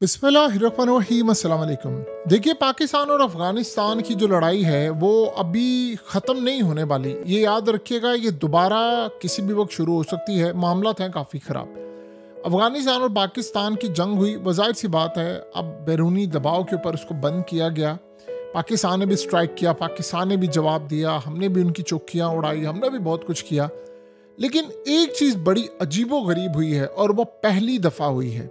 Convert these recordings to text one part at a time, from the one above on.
बिस्मिल्लाहिर्रहमानिर्रहीम, अस्सलाम वालेकुम। देखिए, पाकिस्तान और अफ़गानिस्तान की जो लड़ाई है वो अभी ख़त्म नहीं होने वाली। ये याद रखिएगा, ये दोबारा किसी भी वक्त शुरू हो सकती है। मामलात हैं काफ़ी ख़राब। अफ़गानिस्तान और पाकिस्तान की जंग हुई, ज़ाहिर सी बात है अब बैरूनी दबाव के ऊपर उसको बंद किया गया। पाकिस्तान ने भी स्ट्राइक किया, पाकिस्तान ने भी जवाब दिया, हमने भी उनकी चौकियाँ उड़ाई, हमने भी बहुत कुछ किया। लेकिन एक चीज़ बड़ी अजीबो गरीब हुई है और वो पहली दफ़ा हुई है।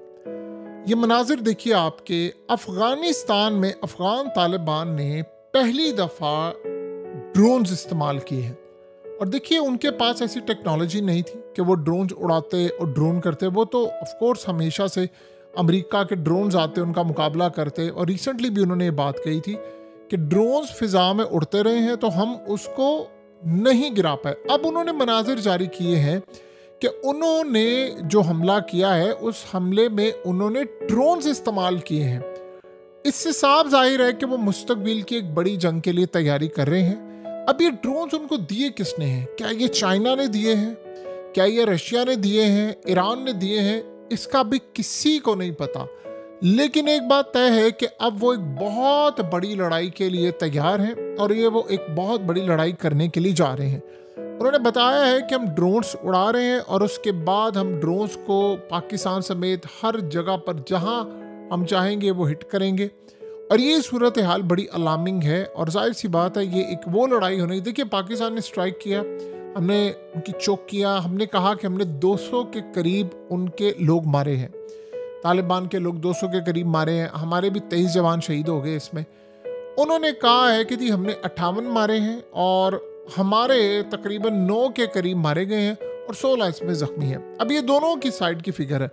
ये मनाजिर देखिए आपके, अफ़गानिस्तान में अफ़गान तालिबान ने पहली दफ़ा ड्रोन्स इस्तेमाल किए हैं। और देखिए, उनके पास ऐसी टेक्नोलॉजी नहीं थी कि वो ड्रोन्स उड़ाते और ड्रोन करते। वो तो ऑफ कोर्स हमेशा से अमेरिका के ड्रोन्स आते उनका मुकाबला करते, और रिसेंटली भी उन्होंने ये बात कही थी कि ड्रोन्स फिजा में उड़ते रहे हैं तो हम उसको नहीं गिरा पाए। अब उन्होंने मनाजिर जारी किए हैं कि उन्होंने जो हमला किया है उस हमले में उन्होंने ड्रोन्स इस्तेमाल किए हैं। इससे साफ जाहिर है कि वो मुस्तकबिल की एक बड़ी जंग के लिए तैयारी कर रहे हैं। अब ये ड्रोन्स उनको दिए किसने हैं? क्या ये चाइना ने दिए हैं? क्या ये रशिया ने दिए हैं? ईरान ने दिए हैं? इसका भी किसी को नहीं पता। लेकिन एक बात तय है कि अब वो एक बहुत बड़ी लड़ाई के लिए तैयार हैं, और ये वो एक बहुत बड़ी लड़ाई करने के लिए जा रहे हैं। उन्होंने बताया है कि हम ड्रोन्स उड़ा रहे हैं और उसके बाद हम ड्रोन्स को पाकिस्तान समेत हर जगह पर जहां हम चाहेंगे वो हिट करेंगे। और ये सूरत हाल बड़ी अलार्मिंग है, और जाहिर सी बात है ये एक वो लड़ाई होनी। देखिए, पाकिस्तान ने स्ट्राइक किया, हमने उनकी चौकियाँ, हमने कहा कि हमने 200 के करीब उनके लोग मारे हैं, तालिबान के लोग 200 के करीब मारे हैं। हमारे भी 23 जवान शहीद हो गए इसमें। उन्होंने कहा है कि जी हमने 58 मारे हैं और हमारे तकरीबन 9 के करीब मारे गए हैं और 16 इसमें जख्मी हैं। अब ये दोनों की साइड की फिगर है।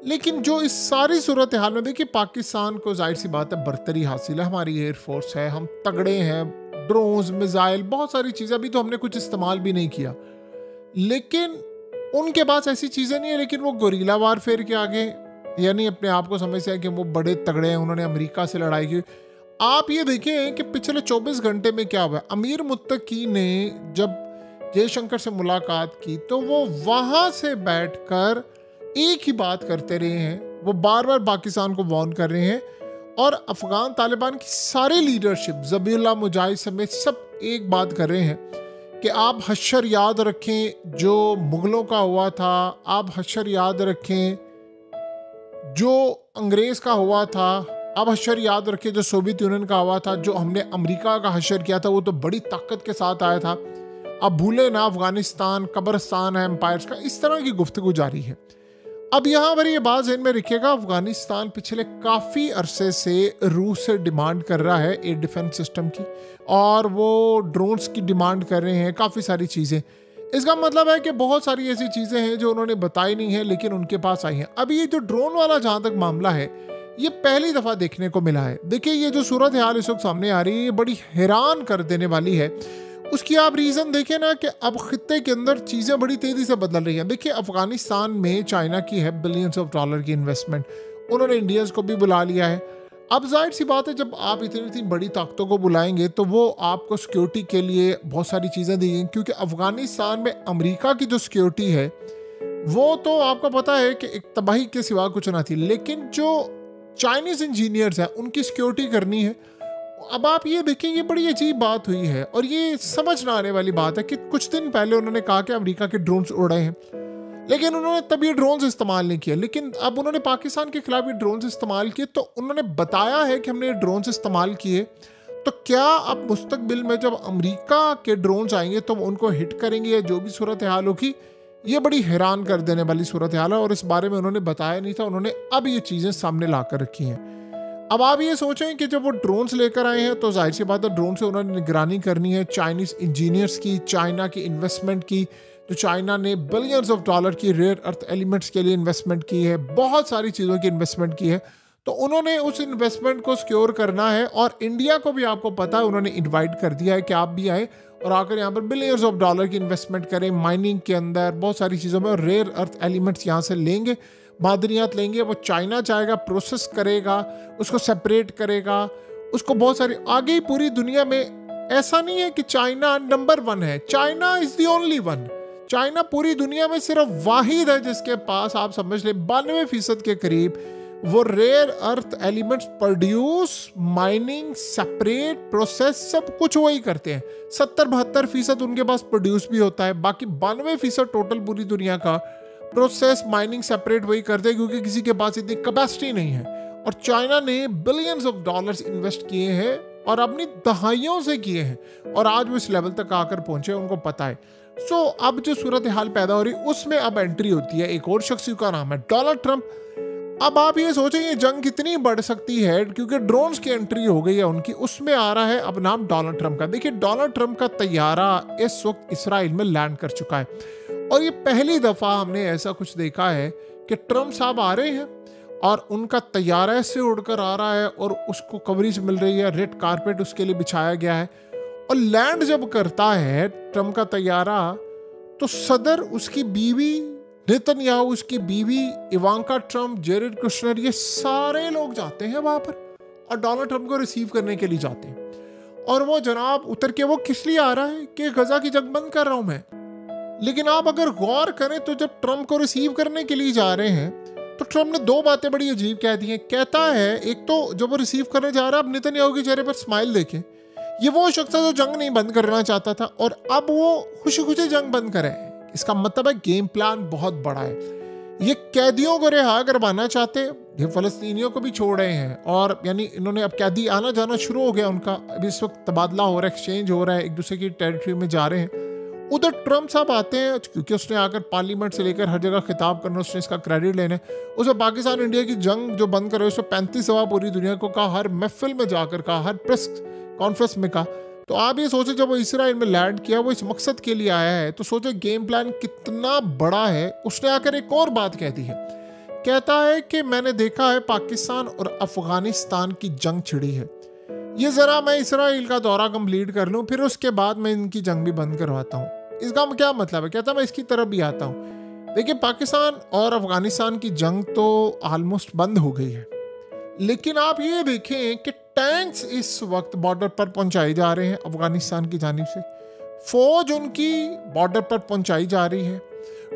लेकिन जो इस सारी सूरत हाल में, देखिए, पाकिस्तान को जाहिर सी बात है बरतरी हासिल है, हमारी एयरफोर्स है, हम तगड़े हैं, ड्रोन्स, मिसाइल, बहुत सारी चीज़ें। अभी तो हमने कुछ इस्तेमाल भी नहीं किया, लेकिन उनके पास ऐसी चीज़ें नहीं है। लेकिन वो गोरीला वारफेयर के आगे, यानी अपने आप को समझते हैं कि वो बड़े तगड़े हैं, उन्होंने अमेरिका से लड़ाई की। आप ये देखें कि पिछले 24 घंटे में क्या हुआ। अमीर मुत्तकी ने जब जयशंकर से मुलाकात की तो वो वहां से बैठकर एक ही बात करते रहे हैं। वो बार बार पाकिस्तान को वार्न कर रहे हैं, और अफगान तालिबान की सारी लीडरशिप, ज़बीहुल्लाह मुजाहिद समेत, सब एक बात कर रहे हैं कि आप हश्र याद रखें जो मुगलों का हुआ था, आप हश्र याद रखें जो अंग्रेज़ का हुआ था, अब हशर याद रखिए जो सोवियत यूनियन का हुआ था। जो हमने अमेरिका का हशर किया था वो तो बड़ी ताकत के साथ आया था। अब भूले ना, अफगानिस्तान कब्रिस्तान है एम्पायर्स का। इस तरह की गुफ्तगू जारी है। अब यहाँ पर ये बात ज़हन में रखिएगा, अफगानिस्तान पिछले काफ़ी अरसे से रूस से डिमांड कर रहा है एयर डिफेंस सिस्टम की, और वो ड्रोन्स की डिमांड कर रहे हैं, काफ़ी सारी चीज़ें। इसका मतलब है कि बहुत सारी ऐसी चीज़ें हैं जो उन्होंने बताई नहीं है लेकिन उनके पास आई हैं। अब ये जो ड्रोन वाला जहाँ तक मामला है, ये पहली दफ़ा देखने को मिला है। देखिए, ये जो सूरत हाल इस वक्त सामने आ रही है, ये बड़ी हैरान कर देने वाली है। उसकी आप रीज़न देखें ना कि अब खित्ते के अंदर चीज़ें बड़ी तेज़ी से बदल रही हैं। देखिए, अफगानिस्तान में चाइना की है बिलियंस ऑफ डॉलर की इन्वेस्टमेंट, उन्होंने इंडियंस को भी बुला लिया है। अब जाहिर सी बात है, जब आप इतनी बड़ी ताकतों को बुलाएंगे तो वो आपको सिक्योरिटी के लिए बहुत सारी चीज़ें देंगे, क्योंकि अफगानिस्तान में अमेरिका की जो सिक्योरिटी है वो तो आपको पता है कि एक तबाही के सिवा कुछ ना थी। लेकिन जो चाइनीज़ इंजीनियर्स हैं उनकी सिक्योरिटी करनी है। अब आप ये देखें, ये बड़ी अजीब बात हुई है, और ये समझ ना आने वाली बात है कि कुछ दिन पहले उन्होंने कहा कि अमेरिका के ड्रोन्स उड़े हैं, लेकिन उन्होंने तब ये ड्रोन्स इस्तेमाल नहीं किया। लेकिन अब उन्होंने पाकिस्तान के खिलाफ ये ड्रोन्स इस्तेमाल किए, तो उन्होंने बताया है कि हमने ये ड्रोन्स इस्तेमाल किए। तो क्या अब मुस्तकबिल में जब अमेरिका के ड्रोन्स आएंगे तो उनको हिट करेंगे, या जो भी सूरत हाल होगी, ये बड़ी हैरान कर देने वाली सूरत हाल है। और इस बारे में उन्होंने बताया नहीं था, उन्होंने अब ये चीज़ें सामने ला कर रखी हैं। अब आप ये सोचें कि जब वो ड्रोन्स लेकर आए हैं तो जाहिर सी बात है ड्रोन से उन्होंने निगरानी करनी है चाइनीज़ इंजीनियर्स की, चाइना की इन्वेस्टमेंट की। जो चाइना ने बिलियंस ऑफ डॉलर की रेयर अर्थ एलिमेंट्स के लिए इन्वेस्टमेंट की है, बहुत सारी चीज़ों की इन्वेस्टमेंट की है, तो उन्होंने उस इन्वेस्टमेंट को सिक्योर करना है। और इंडिया को भी आपको पता है उन्होंने इन्वाइट कर दिया है कि आप भी आए और आकर यहाँ पर बिलियंस ऑफ डॉलर की इन्वेस्टमेंट करें, माइनिंग के अंदर, बहुत सारी चीज़ों में। और रेयर अर्थ एलिमेंट्स यहाँ से लेंगे, मादनियात लेंगे, वो चाइना जाएगा, प्रोसेस करेगा, उसको सेपरेट करेगा, उसको बहुत सारी आगे ही पूरी दुनिया में। ऐसा नहीं है कि चाइना नंबर 1 है, China is the only one. China पूरी दुनिया में सिर्फ वाहिद है जिसके पास, आप समझ लें, 92% के करीब वो rare earth elements produce, mining, separate, process सब कुछ वही करते हैं। 70-72% उनके पास प्रोड्यूस भी होता है, बाकी 92% टोटल पूरी दुनिया का प्रोसेस, माइनिंग, सेपरेट वही करते हैं, क्योंकि किसी के पास इतनी कैपेसिटी नहीं है। और चाइना ने बिलियंस ऑफ डॉलर्स इन्वेस्ट किए हैं और अपनी दहाइयों से किए हैं, और आज वो इस लेवल तक आकर पहुंचे, उनको पता है। सो अब जो सूरत हाल पैदा हो रही उसमें अब एंट्री होती है एक और शख्स का नाम है डोनाल्ड ट्रंप। अब आप ये सोचें ये जंग कितनी बढ़ सकती है, क्योंकि ड्रोन्स की एंट्री हो गई है उनकी, उसमें आ रहा है अब नाम डोनाल्ड ट्रंप का। देखिए डोनाल्ड ट्रंप का तैयारा इस वक्त इसराइल में लैंड कर चुका है, और ये पहली दफा हमने ऐसा कुछ देखा है कि ट्रंप साहब आ रहे हैं और उनका तैयारा से उड़कर आ रहा है और उसको कवरेज मिल रही है, रेड कारपेट उसके लिए बिछाया गया है। और लैंड जब करता है ट्रंप का तैयारा, तो सदर, उसकी बीवी नेतन्याहू, उसकी बीवी इवांका ट्रंप, जेरेड कुशनर, ये सारे लोग जाते हैं वहां पर और डोनाल्ड ट्रंप को रिसीव करने के लिए जाते हैं। और वो जनाब उतर के वो किस लिए आ रहा है कि गजा की जंग बंद कर रहा हूं मैं। लेकिन आप अगर गौर करें तो जब ट्रंप को रिसीव करने के लिए जा रहे हैं तो ट्रंप ने दो बातें बड़ी अजीब कह दी हैं। कहता है, एक तो जब वो रिसीव करने जा रहा है, अब नेतन्याहू के चेहरे पर स्माइल देखें, ये वो शख्स है जो जंग नहीं बंद करना चाहता था और अब वो खुशी खुशी जंग बंद करे। इसका मतलब है गेम प्लान बहुत बड़ा है। ये कैदियों को रिहा करवाना चाहते, ये फलस्तीनियों को भी छोड़ रहे हैं, और यानी इन्होंने अब कैदी आना जाना शुरू हो गया उनका। अभी इस वक्त तबादला हो रहा है, एक्सचेंज हो रहा है, एक दूसरे की टेरिटरी में जा रहे हैं। उधर ट्रंप साहब आते हैं क्योंकि उसने आकर पार्लियामेंट से लेकर हर जगह खिताब करना, उसने इसका क्रेडिट लेना है। उसने पाकिस्तान इंडिया की जंग जो बंद करे उसमें 35 दफा पूरी दुनिया को कहा, हर महफिल में जाकर कहा, हर प्रेस कॉन्फ्रेंस में कहा। तो आप ये सोचे जब वो इसराइल में लैंड किया वो इस मकसद के लिए आया है, तो सोचे गेम प्लान कितना बड़ा है। उसने आकर एक और बात कह दी है, कहता है कि मैंने देखा है पाकिस्तान और अफगानिस्तान की जंग छिड़ी है, ये जरा मैं इसराइल का दौरा कंप्लीट कर लूं, फिर उसके बाद मैं इनकी जंग भी बंद करवाता हूं। इसका क्या मतलब है? कहता मैं इसकी तरफ भी आता हूं। देखिए पाकिस्तान और अफगानिस्तान की जंग तो ऑलमोस्ट बंद हो गई है, लेकिन आप ये देखें कि टैंक्स इस वक्त बॉर्डर पर पहुंचाए जा रहे हैं अफगानिस्तान की जानिब से, फौज उनकी बॉर्डर पर पहुंचाई जा रही है,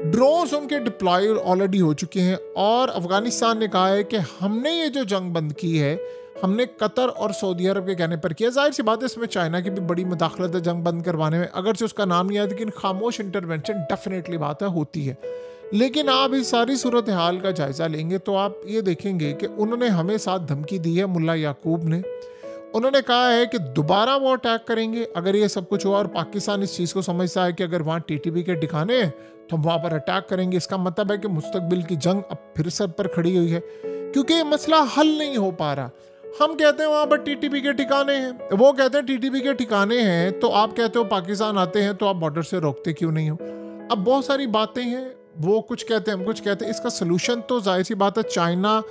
ड्रोन्स उनके डिप्लॉय ऑलरेडी हो चुके हैं। और अफगानिस्तान ने कहा है कि हमने ये जो जंग बंद की है हमने कतर और सऊदी अरब के कहने पर किया। जाहिर सी बात है इसमें चाइना की भी बड़ी मुदाखलत है जंग बंद करवाने में, अगरचे उसका नाम नहीं आया, लेकिन खामोश इंटरवेंशन डेफिनेटली बात है होती है। लेकिन आप इस सारी सूरत हाल का जायजा लेंगे तो आप ये देखेंगे कि उन्होंने हमें साथ धमकी दी है, मुल्ला याकूब ने। उन्होंने कहा है कि दोबारा वो अटैक करेंगे अगर ये सब कुछ हुआ, और पाकिस्तान इस चीज़ को समझता है कि अगर वहाँ टीटीपी के ठिकाने हैं तो हम वहाँ पर अटैक करेंगे। इसका मतलब है कि मुस्तकबिल की जंग अब फिर सर पर खड़ी हुई है, क्योंकि ये मसला हल नहीं हो पा रहा। हम कहते हैं वहाँ पर टीटीपी के ठिकाने हैं, वो कहते हैं टीटीपी के ठिकाने हैं, तो आप कहते हो पाकिस्तान आते हैं तो आप बॉर्डर से रोकते क्यों नहीं हो। अब बहुत सारी बातें हैं, वो कुछ कहते हैं हम कुछ कहते हैं। इसका सलूशन तो जाहिर सी बात है चाइना,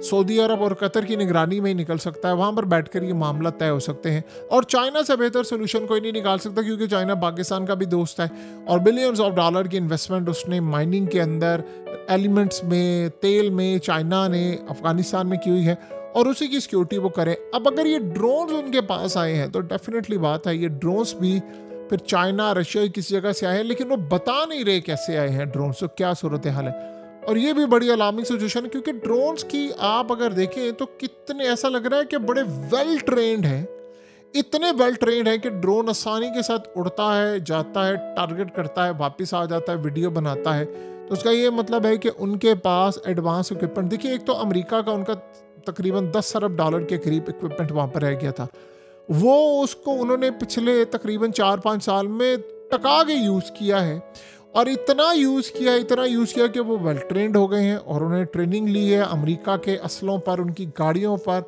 सऊदी अरब और कतर की निगरानी में ही निकल सकता है, वहाँ पर बैठकर ये मामला तय हो सकते हैं। और चाइना से बेहतर सलूशन कोई नहीं निकाल सकता, क्योंकि चाइना पाकिस्तान का भी दोस्त है और बिलियंस ऑफ डॉलर की इन्वेस्टमेंट उसने माइनिंग के अंदर, एलिमेंट्स में, तेल में चाइना ने अफगानिस्तान में की हुई है, और उसी की सिक्योरिटी वो करे। अब अगर ये ड्रोन्स उनके पास आए हैं तो डेफिनेटली बात है ये ड्रोन्स भी फिर चाइना, रशिया किसी जगह से आए हैं, लेकिन वो बता नहीं रहे कैसे आए हैं ड्रोन्स, तो क्या सूरत हाल है। और ये भी बड़ी अलार्मिंग सिचुएशन है, क्योंकि ड्रोन्स की आप अगर देखें तो कितने, ऐसा लग रहा है कि बड़े वेल ट्रेंड हैं, इतने वेल ट्रेंड है कि ड्रोन आसानी के साथ उड़ता है, जाता है, टारगेट करता है, वापस आ जाता है, वीडियो बनाता है। तो उसका ये मतलब है कि उनके पास एडवांस इक्विपमेंट, देखिए एक तो अमेरिका का उनका तकरीबन 10 अरब डॉलर के करीब इक्विपमेंट वहाँ पर रह गया था, वो उसको उन्होंने पिछले तकरीबन 4-5 साल में टका के यूज़ किया है, और इतना यूज़ किया कि वो वेल ट्रेंड हो गए हैं और उन्होंने ट्रेनिंग ली है अमेरिका के असलों पर, उनकी गाड़ियों पर,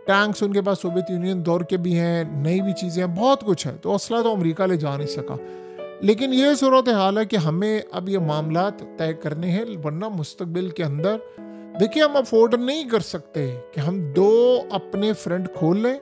टैंक्स उनके पास सोवियत यूनियन दौर के भी हैं, नई भी चीज़ें हैं, बहुत कुछ है। तो असला तो अमेरिका ले जा नहीं सका, लेकिन ये सूरत हाल है कि हमें अब ये मामला तय करने हैं, वरना मुस्तकबिल के अंदर देखिए हम अफोर्ड नहीं कर सकते कि हम दो अपने फ्रंट खोल लें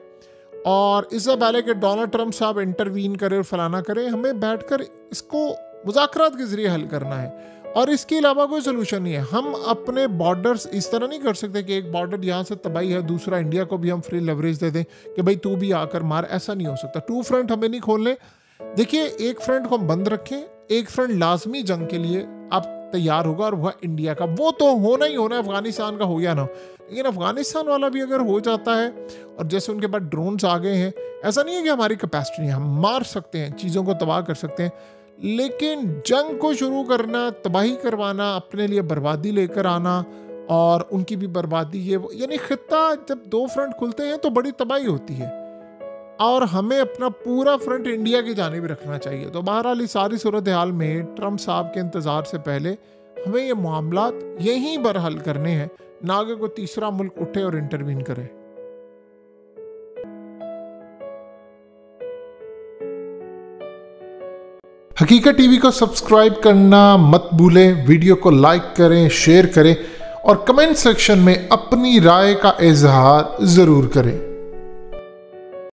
और इससे पहले कि डोनाल्ड ट्रंप साहब इंटरवीन करें और फलाना करें। हमें बैठकर इसको मुज़ाकरात के जरिए हल करना है, और इसके अलावा कोई सोल्यूशन नहीं है। हम अपने बॉर्डर्स इस तरह नहीं कर सकते कि एक बॉर्डर यहाँ से तबाही है, दूसरा इंडिया को भी हम फ्री लेवरेज दे दें कि भाई तू भी आकर मार, ऐसा नहीं हो सकता। 2 फ्रंट हमें नहीं खोलने। देखिए एक फ्रंट को हम बंद रखें, एक फ्रंट लाजमी जंग के लिए। आप तैयार होगा और वह इंडिया का, वो तो होना ही होना है, अफगानिस्तान का हो गया ना, लेकिन अफगानिस्तान वाला भी अगर हो जाता है और जैसे उनके पास ड्रोन्स आ गए हैं, ऐसा नहीं है कि हमारी कैपेसिटी नहीं, हम मार सकते हैं, चीज़ों को तबाह कर सकते हैं, लेकिन जंग को शुरू करना, तबाही करवाना, अपने लिए बर्बादी लेकर आना और उनकी भी बर्बादी, ये यानी खित्ता जब दो फ्रंट खुलते हैं तो बड़ी तबाही होती है और हमें अपना पूरा फ्रंट इंडिया की जानिब रखना चाहिए। तो बहरहाल इस सारी सूरत हाल में ट्रंप साहब के इंतज़ार से पहले हमें ये मामलात यहीं पर हल करने हैं, ना कि कोई तीसरा मुल्क उठे और इंटरवीन करे। हकीकत टीवी को सब्सक्राइब करना मत भूलें, वीडियो को लाइक करें, शेयर करें और कमेंट सेक्शन में अपनी राय का इजहार ज़रूर करें।